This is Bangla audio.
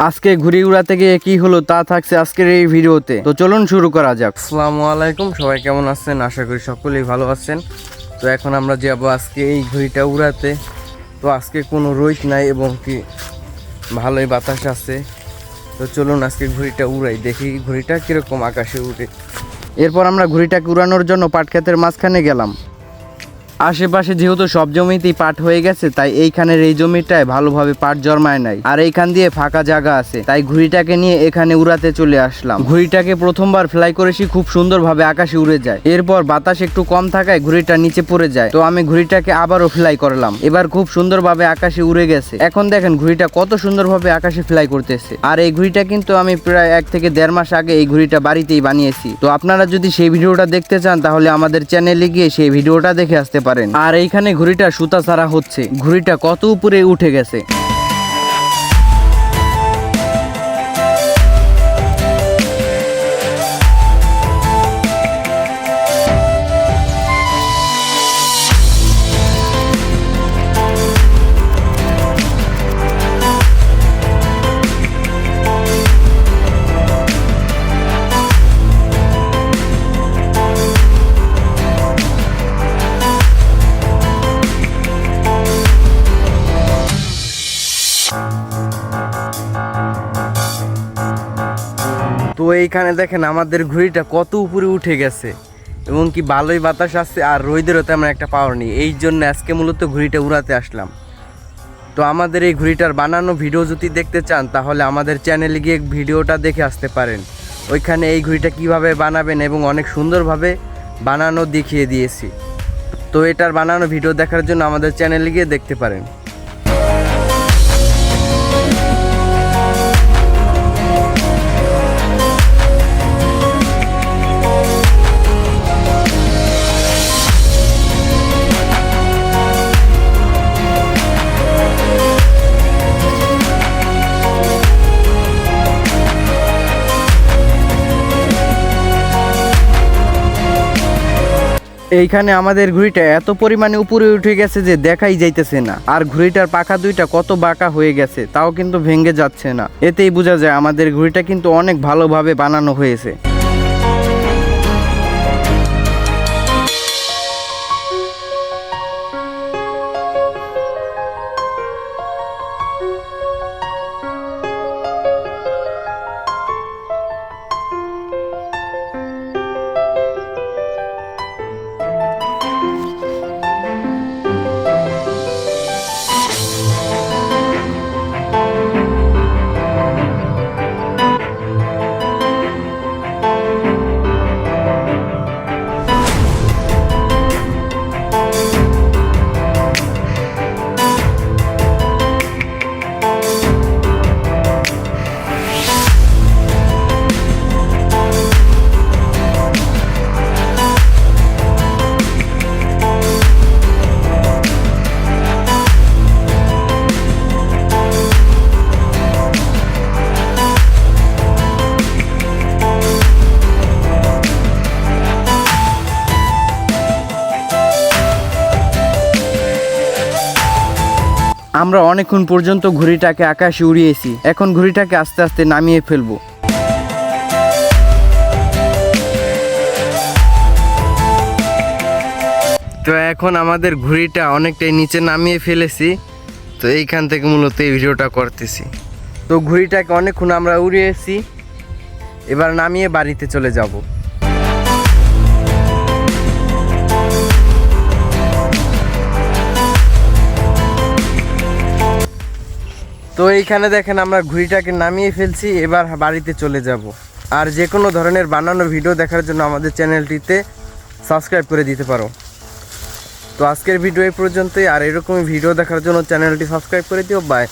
আজকে ঘুড়ি উড়াতে গিয়ে কি হলো তা থাকছে আজকের এই ভিডিওতে। তো চলুন শুরু করা যাক। আসসালামু আলাইকুম, সবাই কেমন আছেন? আশা করি সকলেই ভালো আছেন। তো এখন আমরা যাবো আজকে এই ঘুড়িটা উড়াতে। তো আজকে কোনো রোদ নাই এবং কি ভালোই বাতাস আছে। তো চলুন আজকে ঘুড়িটা উড়াই, দেখি ঘুড়িটা কীরকম আকাশে উড়ে। এরপর আমরা ঘুড়িটাকে উড়ানোর জন্য পাট ক্ষেতের মাঝখানে গেলাম। আশেপাশে যেহেতু সব জমিতেই পাট হয়ে গেছে, তাই এইখানের এই জমিটায় ভালোভাবে পাট জন্মায় নাই, আর এইখান দিয়ে ফাঁকা জায়গা আছে, তাই ঘুড়িটাকে নিয়ে এখানে উড়াতে চলে আসলাম। ঘুড়িটাকে প্রথমবার ফ্লাই করেছি, খুব সুন্দরভাবে আকাশে উড়ে যায়। এরপর বাতাস একটু কম থাকায় ঘুড়িটা নিচে পড়ে যায়। তো আমি ঘুড়িটাকে আবারও ফ্লাই করলাম, এবার খুব সুন্দরভাবে আকাশে উড়ে গেছে। এখন দেখেন ঘুড়িটা কত সুন্দরভাবে আকাশে ফ্লাই করতেছে। আর এই ঘুড়িটা কিন্তু আমি প্রায় 1 থেকে 1.5 মাস আগে এই ঘুড়িটা বাড়িতেই বানিয়েছি। তো আপনারা যদি সেই ভিডিওটা দেখতে চান তাহলে আমাদের চ্যানেলে গিয়ে সেই ভিডিওটা দেখে আসতে পারেন। আর এইখানে ঘুড়িটা সুতা ছাড়া হচ্ছে, ঘুড়িটা কত উপরে উঠে গেছে। তো এইখানে দেখেন আমাদের ঘুড়িটা কত উপরে উঠে গেছে এবং কি ভালোই বাতাস আসছে, আর রোদেরও তেমন একটা পাওয়ার নেই। এই জন্য আজকে মূলত ঘুড়িটা উড়াতে আসলাম। তো আমাদের এই ঘুড়িটার বানানো ভিডিও যদি দেখতে চান তাহলে আমাদের চ্যানেলে গিয়ে ভিডিওটা দেখে আসতে পারেন। ওইখানে এই ঘুড়িটা কিভাবে বানাবেন এবং অনেক সুন্দরভাবে বানানো দেখিয়ে দিয়েছি। তো এটার বানানো ভিডিও দেখার জন্য আমাদের চ্যানেলে গিয়ে দেখতে পারেন। এইখানে আমাদের ঘুড়িটা এত পরিমাণে উপরে উঠে গেছে যে দেখাই যাইতেছে না, আর ঘুড়িটার পাখা দুইটা কত বাঁকা হয়ে গেছে, তাও কিন্তু ভেঙে যাচ্ছে না। এতেই বোঝা যায় আমাদের ঘুড়িটা কিন্তু অনেক ভালোভাবে বানানো হয়েছে। আমরা অনেকক্ষণ পর্যন্ত ঘুড়িটাকে আকাশে উড়িয়েছি, এখন ঘুড়িটাকে আস্তে আস্তে নামিয়ে ফেলবো। তো এখন আমাদের ঘুড়িটা অনেকটাই নিচে নামিয়ে ফেলেছি। তো এইখান থেকে মূলত এই ভিডিওটা করতেছি। তো ঘুড়িটাকে অনেকক্ষণ আমরা উড়িয়েছি, এবার নামিয়ে বাড়িতে চলে যাব। তো এইখানে দেখেন আমরা ঘুড়িটাকে নামিয়ে ফেলছি, এবার বাড়িতে চলে যাব। আর যে কোনো ধরনের বানানো ভিডিও দেখার জন্য আমাদের চ্যানেলটিতে সাবস্ক্রাইব করে দিতে পারো। তো আজকের ভিডিও এই পর্যন্তই, আর এরকমই ভিডিও দেখার জন্য চ্যানেলটি সাবস্ক্রাইব করে দিও। বাই।